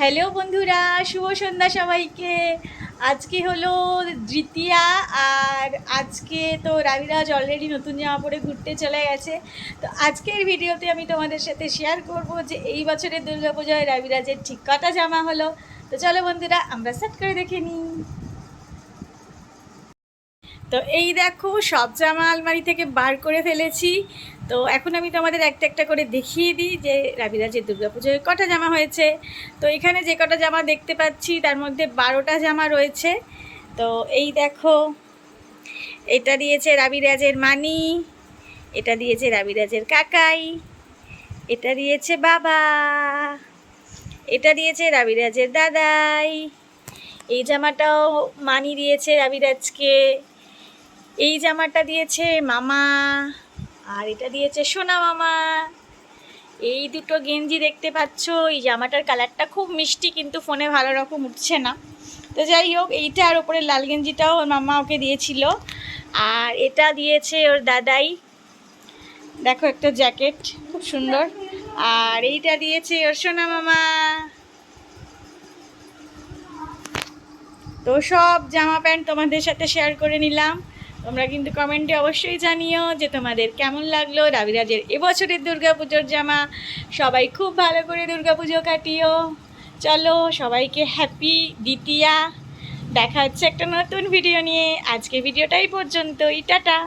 Hello বন্ধুরা, শুভ সন্ধ্যা সবাইকে। আজকে হলো দ্বিতীয়া, আর আজকে তো রাবিরাজ অলরেডি নতুন জামা পরে ঘুরতে চলে গেছে। তো আজকের ভিডিওতে আমি তোমাদের সাথে শেয়ার করব যে এই বছরের দুর্গাপূজায় রাবিরাজের ঠিক কটা জামা হলো। তো চলো বন্ধুরা, আমরা সেট করে দেখে নিই। তো এই দেখো, সব জামা আলমারি থেকে বার করে ফেলেছি। তো এখন আমি তোমাদের একটা একটা করে দেখিয়ে দিই যে রাবিরাজের দুর্গাপুজোয় কটা জামা হয়েছে। তো এখানে যে কটা জামা দেখতে পাচ্ছি তার মধ্যে 12টা জামা রয়েছে। তো এই দেখো, এটা দিয়েছে রাবিরাজের মানি, এটা দিয়েছে রাবিরাজের কাকাই, এটা দিয়েছে বাবা, এটা দিয়েছে রাবিরাজের দাদাই, এই জামাটাও মানি দিয়েছে রাবিরাজকে, এই জামাটা দিয়েছে মামা, আর এটা দিয়েছে সোনা মামা। এই দুটো গেঞ্জি দেখতে পাচ্ছ, এই জামাটার কালারটা খুব মিষ্টি, কিন্তু ফোনে ভালো রকম উঠছে না। তো যাই হোক, এইটা আর ওপরে লাল গেঞ্জিটাও ওর মামা ওকে দিয়েছিল। আর এটা দিয়েছে ওর দাদাই, দেখো একটা জ্যাকেট খুব সুন্দর। আর এইটা দিয়েছে ওর সোনা মামা। তো সব জামা প্যান্ট তোমাদের সাথে শেয়ার করে নিলাম। তোমরা কিন্তু কমেন্টে অবশ্যই জানিও যে তোমাদের কেমন লাগলো রাবিরাজের এবছরের দুর্গাপুজোর জামা। সবাই খুব ভালো করে দুর্গাপুজো কাটিও। চলো, সবাইকে হ্যাপি দ্বিতীয়া। দেখা হচ্ছে একটা নতুন ভিডিও নিয়ে। আজকে ভিডিওটাই পর্যন্তই, টাটা।